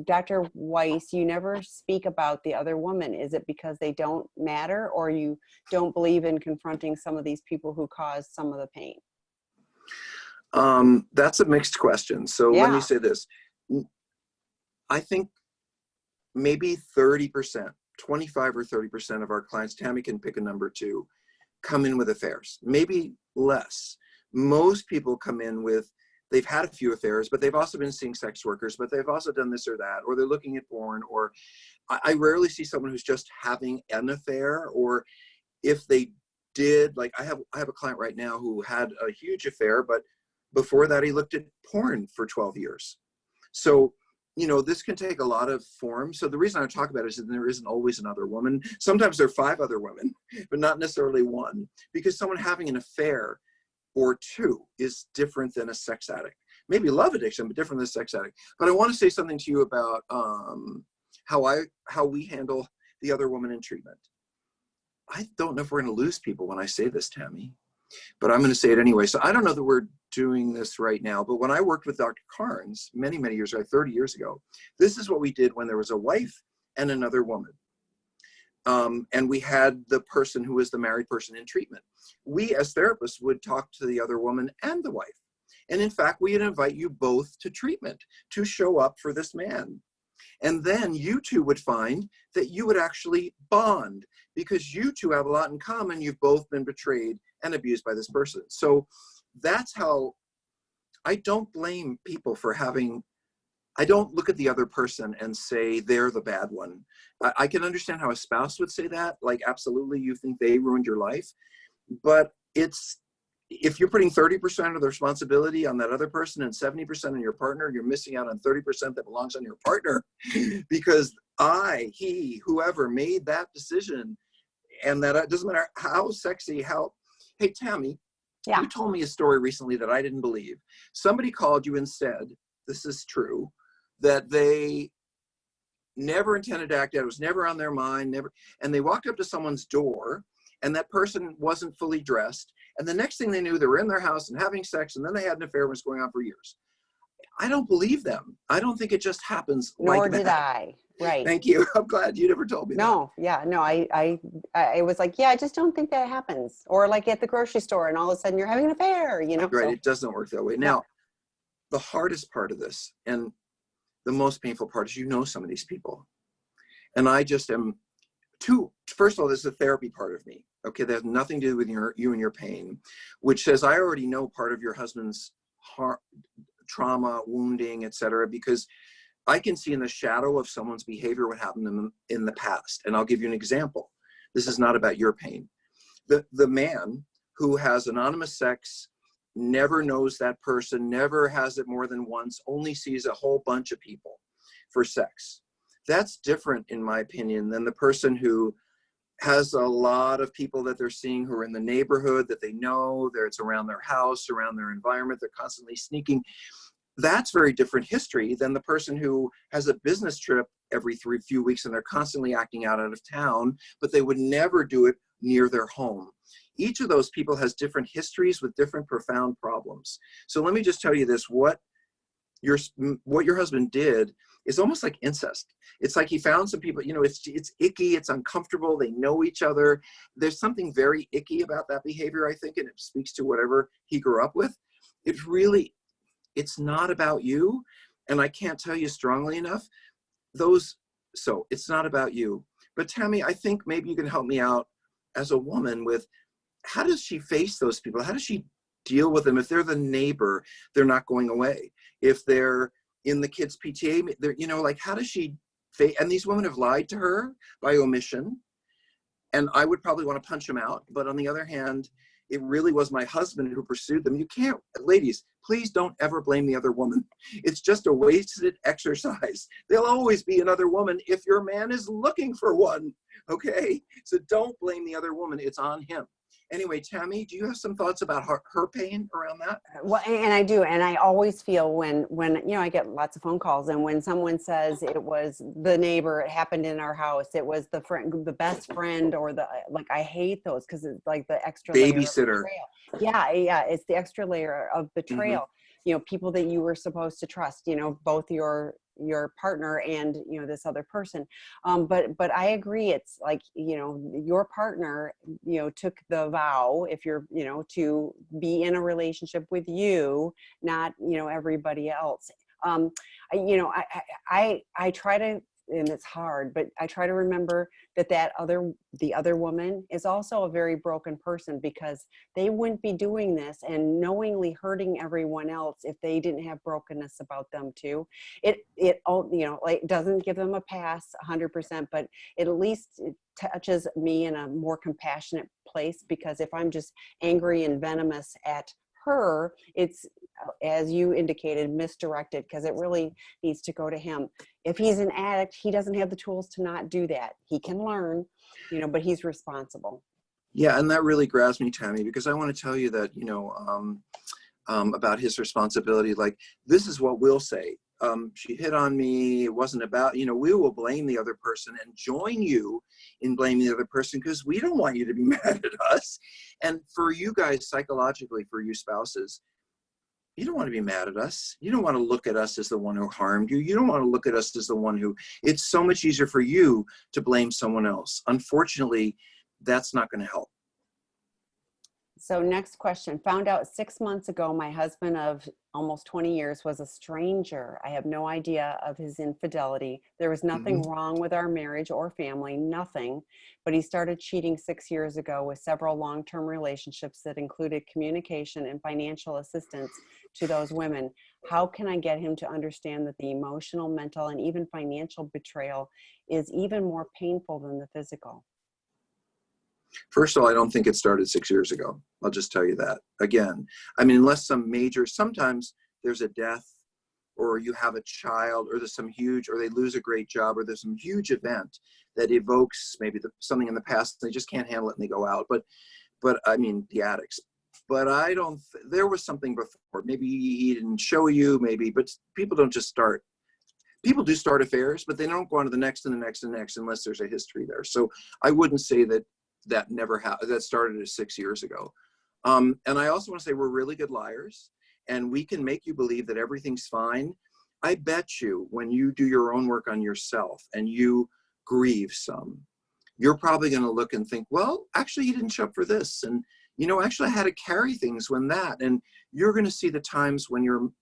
Dr. Weiss, you never speak about the other woman. Is it because they don't matter or you don't believe in confronting some of these people who cause some of the pain? That's a mixed question. So let me say this. I think maybe 30%, 25 or 30% of our clients, Tammy can pick a number too, come in with affairs, maybe less. Most people come in with, they've had a few affairs, but they've also been seeing sex workers, but they've also done this or that, or they're looking at porn, or I rarely see someone who's just having an affair, or if they did, like I have a client right now who had a huge affair, but before that, he looked at porn for 12 years. So, you know, this can take a lot of forms. So the reason I talk about it is that there isn't always another woman. Sometimes there are 5 other women, but not necessarily one, because someone having an affair or 2 is different than a sex addict. Maybe love addiction, but different than a sex addict. But I want to say something to you about how we handle the other woman in treatment. I don't know if we're going to lose people when I say this, Tammy. but I'm going to say it anyway. So I don't know that we're doing this right now, but when I worked with Dr. Carnes many, many years ago, 30 years ago, this is what we did when there was a wife and another woman. And we had the person who was the married person in treatment. We as therapists would talk to the other woman and the wife. And in fact, we'd invite you both to treatment to show up for this man. And then you two would find that you would actually bond because you two have a lot in common. You've both been betrayed and abused by this person. So that's how I don't blame people for having, I don't look at the other person and say they're the bad one. I can understand how a spouse would say that, like, absolutely, you think they ruined your life. But it's, if you're putting 30% of the responsibility on that other person and 70% on your partner, you're missing out on 30% that belongs on your partner because he, whoever made that decision, and that it doesn't matter how sexy, how, hey, Tammy, Yeah. you told me a story recently that I didn't believe. Somebody called you and said, this is true, that they never intended to act out. It was never on their mind, never. And they walked up to someone's door and that person wasn't fully dressed. And the next thing they knew, they were in their house and having sex. And then they had an affair that was going on for years. I don't believe them. I don't think it just happens like that. Nor did I. Right. Thank you. I'm glad you never told me that. No, yeah, no, I was like, yeah, I just don't think that happens. Or like at the grocery store and all of a sudden you're having an affair, you know? Right. So, it doesn't work that way. Now, the hardest part of this and the most painful part is, you know, some of these people. And I just am first of all, this is a therapy part of me. Okay. That has nothing to do with you and your pain, which says, I already know part of your husband's trauma, wounding, etc., because I can see in the shadow of someone's behavior what happened to them in the past. And I'll give you an example. This is not about your pain. The man who has anonymous sex, never knows that person, never has it more than once, only sees a whole bunch of people for sex. That's different, in my opinion, than the person who has a lot of people that they're seeing who are in the neighborhood that they know, it's around their house, around their environment, they're constantly sneaking. That's very different history than the person who has a business trip every few weeks and they're constantly acting out of town, but they would never do it near their home. Each of those people has different histories with different profound problems. So let me just tell you this, what your husband did is almost like incest. It's like he found some people, you know, it's icky, it's uncomfortable, they know each other. There's something very icky about that behavior, I think, and it speaks to whatever he grew up with. It's not about you. And I can't tell you strongly enough, so it's not about you. But Tammy, I think maybe you can help me out as a woman with, how does she face those people? How does she deal with them? If they're the neighbor, they're not going away. If they're in the kids' PTA, they're, you know, like, how does she face, and these women have lied to her by omission. And I would probably want to punch them out. But on the other hand, it really was my husband who pursued them. You can't, ladies, please don't ever blame the other woman. It's just a wasted exercise. There'll always be another woman if your man is looking for one, okay? So don't blame the other woman, it's on him. Anyway, Tammy, do you have some thoughts about her pain around that? well, and I do. And I always feel when, you know, I get lots of phone calls and when someone says it was the neighbor, it happened in our house, it was the friend, the best friend, or like, I hate those because it's like the extra babysitter. Yeah. It's the extra layer of betrayal. Mm-hmm. You know, people that you were supposed to trust, you know, both your partner and, you know, this other person. But I agree. It's like, you know, your partner, you know, took the vow, if you're, you know, to be in a relationship with you, not, you know, everybody else. You know, I try to, and it's hard, but I try to remember that the other woman is also a very broken person, because they wouldn't be doing this and knowingly hurting everyone else if they didn't have brokenness about them too. It you know, like, doesn't give them a pass 100%, but it at least it touches me in a more compassionate place, because if I'm just angry and venomous at her, it's, as you indicated, misdirected, because it really needs to go to him. If he's an addict, he doesn't have the tools to not do that. He can learn, you know, but he's responsible. Yeah, and that really grabs me, Tammy, because I want to tell you that, you know, about his responsibility. Like, this is what we'll say. she hit on me, it wasn't about, we will blame the other person and join you in blaming the other person because we don't want you to be mad at us. And for you guys, psychologically, for you spouses, you don't want to be mad at us. You don't want to look at us as the one who harmed you. You don't want to look at us as the one who, it's so much easier for you to blame someone else. Unfortunately, that's not going to help. So next question. Found out 6 months ago my husband of almost 20 years was a stranger. I have no idea of his infidelity. There was nothing wrong with our marriage or family, nothing. But he started cheating 6 years ago with several long-term relationships that included communication and financial assistance to those women. How can I get him to understand that the emotional, mental, and even financial betrayal is even more painful than the physical? First of all, I don't think it started 6 years ago. I'll just tell you that. Again, I mean, unless sometimes there's a death or you have a child or there's some huge, or they lose a great job or there's some huge event that evokes maybe something in the past, they just can't handle it and they go out. But I mean, the addicts. But there was something before. Maybe he didn't show you, but people don't just start. People do start affairs, but they don't go on to the next and the next and the next unless there's a history there. So I wouldn't say that never happened. That started 6 years ago. And I also want to say we're really good liars and we can make you believe that everything's fine. I bet you when you do your own work on yourself and you grieve some, you're probably going to look and think, well, actually, he didn't show up for this. And, actually I had to carry things when that, and you're going to see the times when your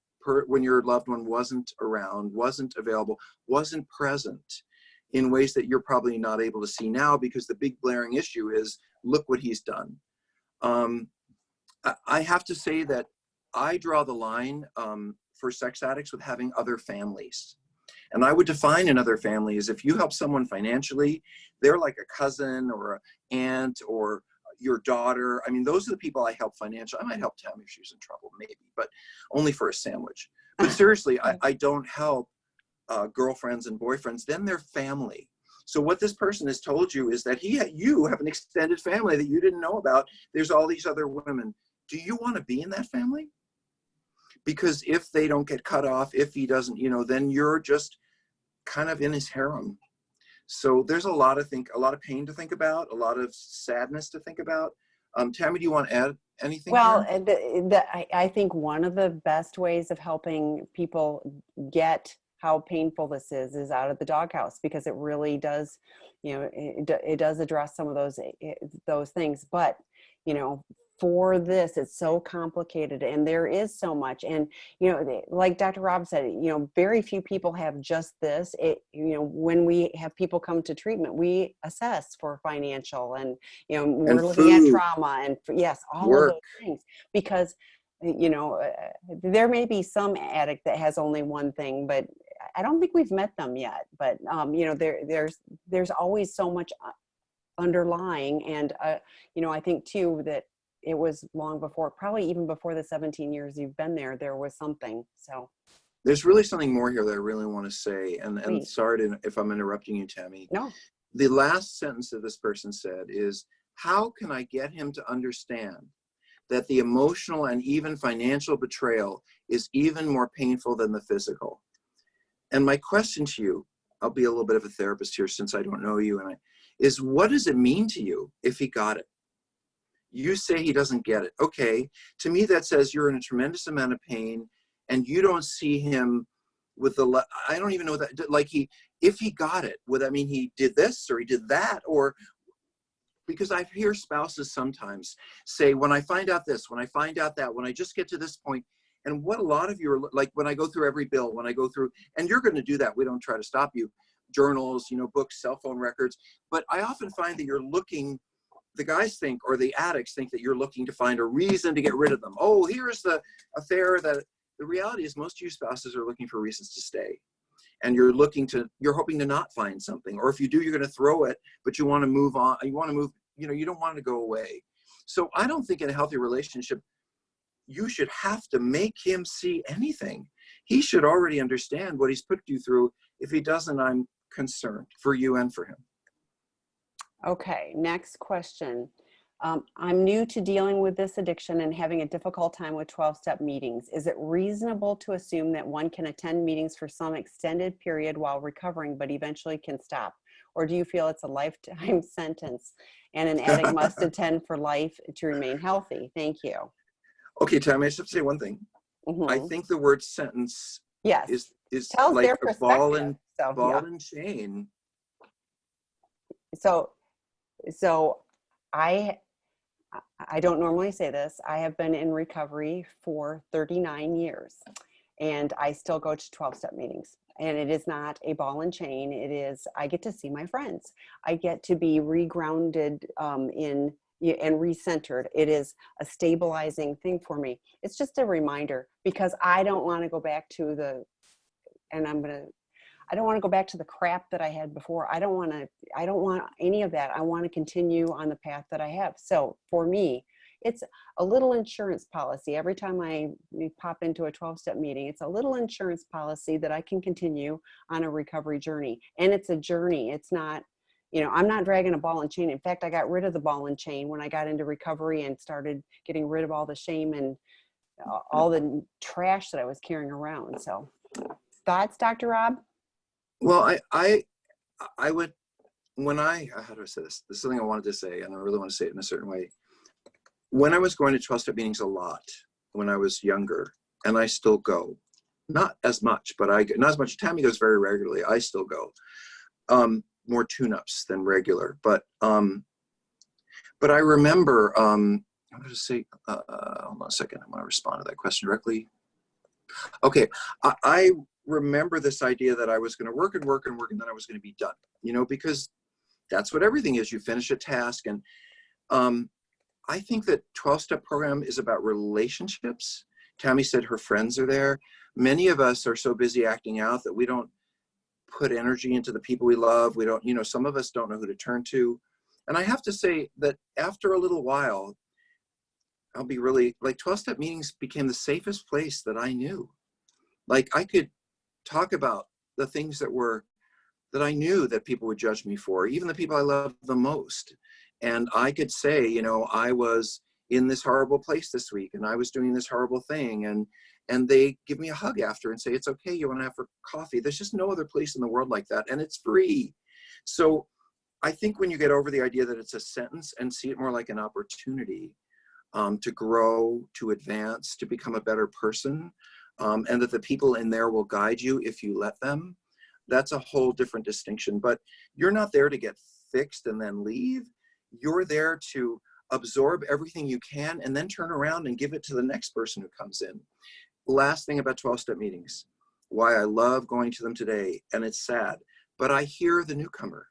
loved one wasn't around, wasn't available, wasn't present in ways that you're probably not able to see now because the big blaring issue is, look what he's done. I have to say that I draw the line for sex addicts with having other families. And I would define another family as if you help someone financially, they're like a cousin or an aunt or your daughter. I mean, those are the people I help financially. I might help Tammy if she's in trouble, maybe, but only for a sandwich. But seriously, I don't help girlfriends and boyfriends. Then they're family. So what this person has told you is that you have an extended family that you didn't know about. There's all these other women. Do you want to be in that family? Because if they don't get cut off, if he doesn't, then you're just kind of in his harem. So there's a lot of pain to think about, a lot of sadness to think about. Tammy, do you want to add anything? Well, I think one of the best ways of helping people get how painful this is out of the doghouse, because it really does, it does address some of those things. But, for this, it's so complicated and there is so much. And, like Dr. Rob said, very few people have just this. When we have people come to treatment, we assess for financial and, we're looking at trauma and yes, all of those things, because, there may be some addict that has only one thing, but I don't think we've met them yet. But, there's always so much underlying. And, I think too, that it was long before, probably even before the 17 years you've been there was something. So there's really something more here that I really want to say. And sorry if I'm interrupting you, Tammy. No. The last sentence that this person said is, how can I get him to understand that the emotional and even financial betrayal is even more painful than the physical? And my question to you, I'll be a little bit of a therapist here since I don't know you, is what does it mean to you if he got it? You say he doesn't get it. Okay, to me that says you're in a tremendous amount of pain and you don't see him with I don't even know that, like if he got it, would that mean he did this or he did that? Or, because I hear spouses sometimes say, when I find out this, when I find out that, when I just get to this point, and what a lot of you are like, when I go through every bill, when I go through, and you're going to do that, we don't try to stop you, journals, books, cell phone records, but I often find that you're looking, the guys think, or the addicts think that you're looking to find a reason to get rid of them. Oh, here's the affair. That the reality is most of you spouses are looking for reasons to stay. And you're hoping to not find something. Or if you do, you're going to throw it, but you want to move on. You want to move, you don't want to go away. So I don't think in a healthy relationship, you should have to make him see anything. He should already understand what he's put you through. If he doesn't, I'm concerned for you and for him. Okay, next question. I'm new to dealing with this addiction and having a difficult time with 12-step meetings. Is it reasonable to assume that one can attend meetings for some extended period while recovering, but eventually can stop? Or do you feel it's a lifetime sentence and an addict must attend for life to remain healthy? Thank you. Okay, Tammy, I just have to say one thing. I think the word sentence Yes. is Tells like their a ball perspective. and chain. So I don't normally say this. I have been in recovery for 39 years and I still go to 12-step meetings. And it is not a ball and chain. It is, I get to see my friends. I get to be regrounded and recentered. It is a stabilizing thing for me. It's just a reminder because I don't want to go back to I don't want to go back to the crap that I had before. I don't want any of that. I want to continue on the path that I have. So for me, it's a little insurance policy. Every time we pop into a 12-step meeting, it's a little insurance policy that I can continue on a recovery journey. And it's a journey. It's not, I'm not dragging a ball and chain. In fact, I got rid of the ball and chain when I got into recovery and started getting rid of all the shame and all the trash that I was carrying around. So thoughts, Dr. Rob? Well, I would, how do I say this? This is something I wanted to say, and I really want to say it in a certain way. When I was going to 12-step meetings a lot when I was younger, and I still go, not as much, but not as much. Tammy goes very regularly. I still go, more tune-ups than regular. But I remember, I'm going to say, hold on a second. I'm going to respond to that question directly. Okay, I remember this idea that I was going to work and work and work, and then I was going to be done. Because that's what everything is. You finish a task, and I think that 12-step program is about relationships. Tammy said her friends are there. Many of us are so busy acting out that we don't put energy into the people we love. We don't, some of us don't know who to turn to. And I have to say that after a little while, I'll be really, 12-step meetings became the safest place that I knew. Like I could talk about the things that I knew that people would judge me for, even the people I love the most. And I could say, I was in this horrible place this week and I was doing this horrible thing. And they give me a hug after and say, it's okay, you want to have for coffee. There's just no other place in the world like that. And it's free. So I think when you get over the idea that it's a sentence and see it more like an opportunity to grow, to advance, to become a better person, and that the people in there will guide you if you let them, that's a whole different distinction. But you're not there to get fixed and then leave. You're there to absorb everything you can and then turn around and give it to the next person who comes in. Last thing about 12-step meetings, why I love going to them today, and it's sad, but I hear the newcomer.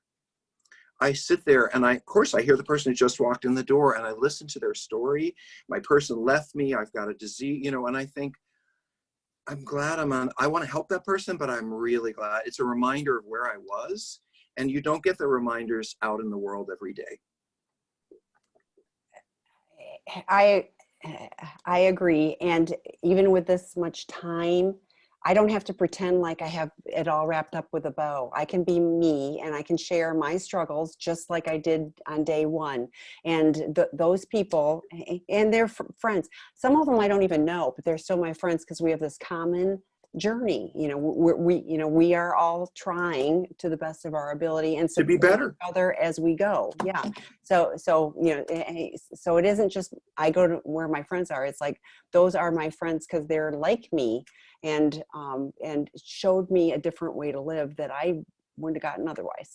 I sit there and of course I hear the person who just walked in the door and I listen to their story. My person left me, I've got a disease, and I think, I'm glad I want to help that person, but I'm really glad. It's a reminder of where I was, and you don't get the reminders out in the world every day. I agree. And even with this much time, I don't have to pretend like I have it all wrapped up with a bow. I can be me and I can share my struggles just like I did on day one. And those people and their friends, some of them I don't even know, but they're still my friends because we have this common journey. We are all trying to the best of our ability and to be better each other as we go. Yeah. So it isn't just I go to where my friends are. It's like those are my friends because they're like me and showed me a different way to live that I wouldn't have gotten otherwise.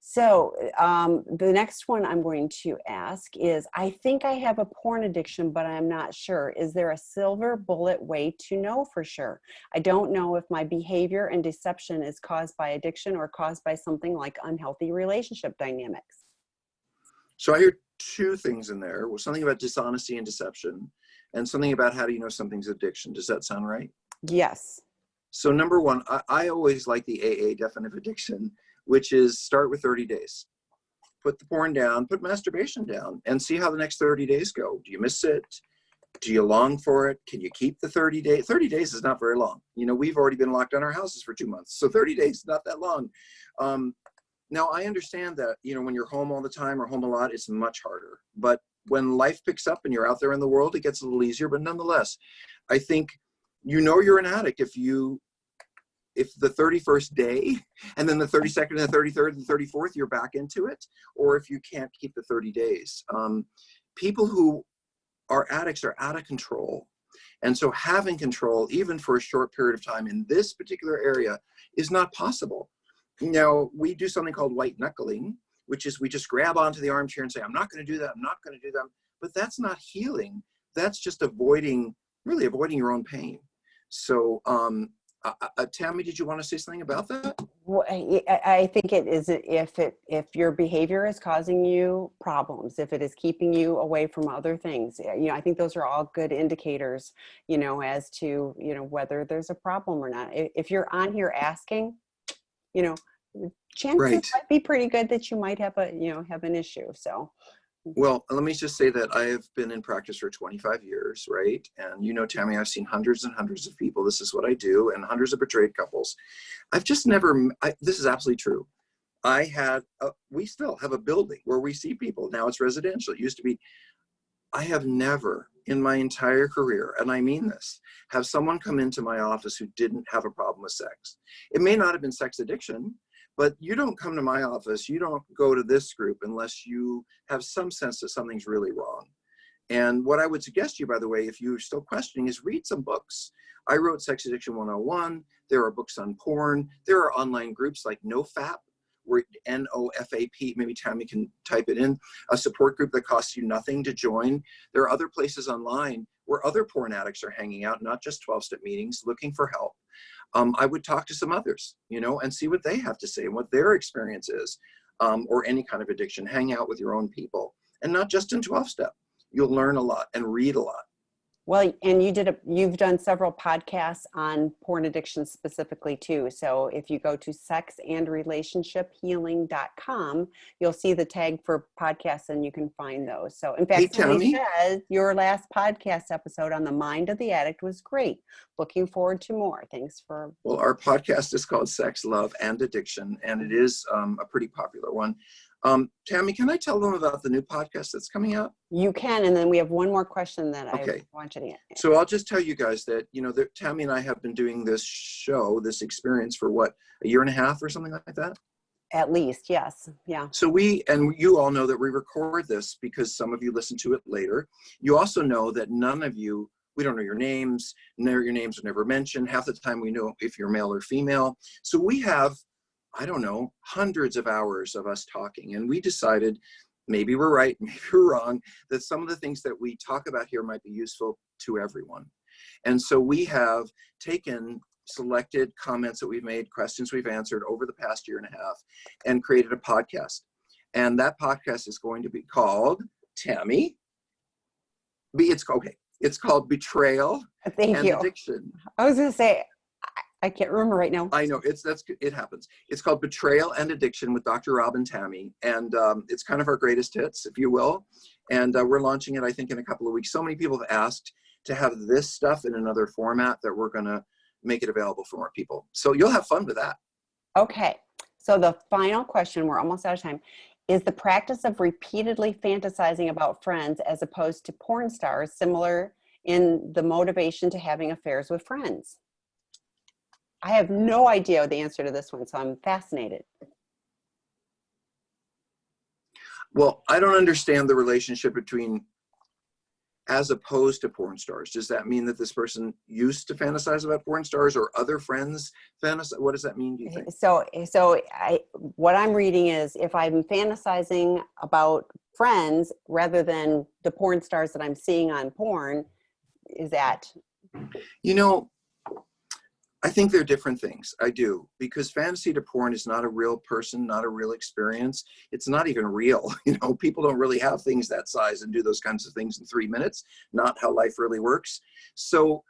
So the next one I'm going to ask is, I think I have a porn addiction, but I'm not sure. Is there a silver bullet way to know for sure? I don't know if my behavior and deception is caused by addiction or caused by something like unhealthy relationship dynamics. So I hear two things in there. Well, something about dishonesty and deception and something about how do you know something's addiction. Does that sound right? Yes. So number one, I always like the AA definition of addiction, which is start with 30 days. Put the porn down, put masturbation down, and see how the next 30 days go. Do you miss it? Do you long for it? Can you keep the 30 days? 30 days is not very long. We've already been locked in our houses for 2 months. So 30 days is not that long. Now I understand that, you know, when you're home all the time or home a lot, it's much harder. But when life picks up and you're out there in the world, it gets a little easier. But nonetheless, I think, you know, you're an addict if the 31st day and then the 32nd and the 33rd and the 34th, you're back into it, or if you can't keep the 30 days. People who are addicts are out of control. And so having control, even for a short period of time in this particular area, is not possible. Now, we do something called white knuckling, which is we just grab onto the armchair and say, I'm not going to do that, I'm not going to do that. But that's not healing. That's just really avoiding your own pain. So, Tammy, did you want to say something about that? Well, I think it is if your behavior is causing you problems, if it is keeping you away from other things, you know, I think those are all good indicators, you know, as to, you know, whether there's a problem or not. If you're on here asking, you know, chances Right. might be pretty good that you might have an issue. So. Well, let me just say that I have been in practice for 25 years, right? And you know, Tammy, I've seen hundreds and hundreds of people. This is what I do, and hundreds of betrayed couples. I've just never, this is absolutely true. We still have a building where we see people. Now it's residential. It used to be. I have never in my entire career, and I mean this, have someone come into my office who didn't have a problem with sex. It may not have been sex addiction, but you don't come to my office, you don't go to this group unless you have some sense that something's really wrong. And what I would suggest to you, by the way, if you're still questioning, is read some books. I wrote Sex Addiction 101. There are books on porn. There are online groups like NoFap, where NOFAP, maybe Tammy can type it in, a support group that costs you nothing to join. There are other places online where other porn addicts are hanging out, not just 12-step meetings, looking for help. I would talk to some others, you know, and see what they have to say and what their experience is, or any kind of addiction. Hang out with your own people, and not just in 12-step. You'll learn a lot and read a lot. Well, and you've done several podcasts on porn addiction specifically too. So if you go to sexandrelationshiphealing.com, you'll see the tag for podcasts and you can find those. So in fact, Hey, somebody Tammy, said your last podcast episode on the mind of the addict was great. Looking forward to more. Thanks for. well, our podcast is called Sex, Love, and Addiction, and it is a pretty popular one. Tammy, can I tell them about the new podcast that's coming out? You can, and then we have one more question that Okay. I want you to answer. So I'll just tell you guys that, you know, Tammy and I have been doing this experience for what, a year and a half or something like that? At least, yes. Yeah. So and you all know that we record this because some of you listen to it later. You also know that none of you, we don't know your names. Your names are never mentioned. Half the time we know if you're male or female. So we have, I don't know, hundreds of hours of us talking. And we decided, maybe we're right, maybe we're wrong, that some of the things that we talk about here might be useful to everyone. And so we have taken selected comments that we've made, questions we've answered over the past year and a half, and created a podcast. And that podcast is going to be called, Tammy, it's called Betrayal Thank and you. Addiction. I was going to say, I can't remember right now. I know, it happens. It's called Betrayal and Addiction with Dr. Rob and Tammy. And it's kind of our greatest hits, if you will. And we're launching it, I think, in a couple of weeks. So many people have asked to have this stuff in another format that we're going to make it available for more people. So you'll have fun with that. Okay. So the final question, we're almost out of time, is the practice of repeatedly fantasizing about friends as opposed to porn stars similar in the motivation to having affairs with friends? I have no idea the answer to this one, so I'm fascinated. Well, I don't understand the relationship between as opposed to porn stars. Does that mean that this person used to fantasize about porn stars or other friends fantasize? What does that mean, do you think? What I'm reading is if I'm fantasizing about friends rather than the porn stars that I'm seeing on porn, is that? You know, I think they're different things. I do, because fantasy to porn is not a real person, not a real experience. It's not even real. You know, people don't really have things that size and do those kinds of things in 3 minutes. Not how life really works. So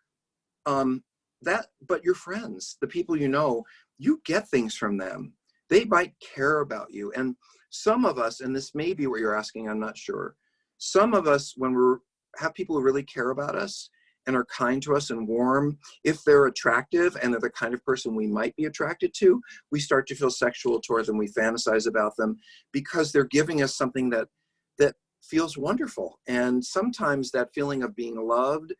but your friends, the people you know, you get things from them. They might care about you. And some of us, and this may be what you're asking, I'm not sure. Some of us, when have people who really care about us, and are kind to us and warm, if they're attractive and they're the kind of person we might be attracted to, we start to feel sexual towards them. We fantasize about them because they're giving us something that feels wonderful. And sometimes that feeling of being loved,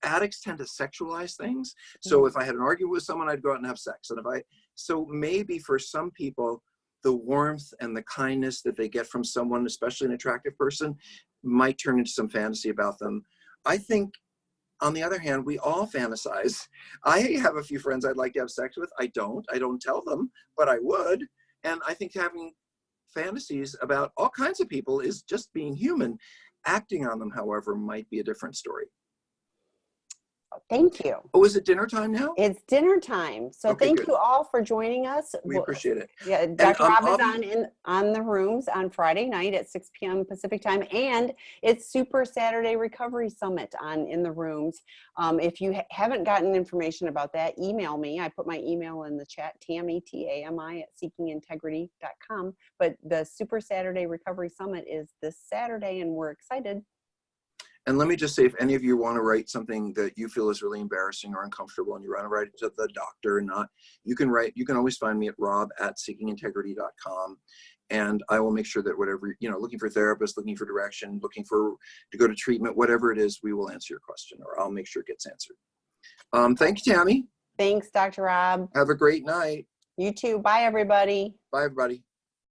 addicts tend to sexualize things. So if I had an argument with someone, I'd go out and have sex. And so maybe for some people, the warmth and the kindness that they get from someone, especially an attractive person, might turn into some fantasy about them. I think, on the other hand, we all fantasize. I have a few friends I'd like to have sex with. I don't tell them, but I would. And I think having fantasies about all kinds of people is just being human. Acting on them, however, might be a different story. Thank you. Oh, is it dinner time now? It's dinner time. So okay, thank good. you all for joining us. We appreciate it. Yeah, Dr. Rob is on the rooms on Friday night at 6 p.m. Pacific time, and it's Super Saturday Recovery Summit in the rooms. If you haven't gotten information about that, email me. I put my email in the chat, Tammy, T-A-M-I, at seekingintegrity.com. But the Super Saturday Recovery Summit is this Saturday, and we're excited. And let me just say, if any of you want to write something that you feel is really embarrassing or uncomfortable and you want to write it to the doctor or not, you can always find me at rob@seekingintegrity.com. And I will make sure that whatever, looking for therapists, looking for direction, looking to go to treatment, whatever it is, we will answer your question, or I'll make sure it gets answered. Thank you, Tammy. Thanks, Dr. Rob. Have a great night. You too. Bye, everybody. Bye, everybody.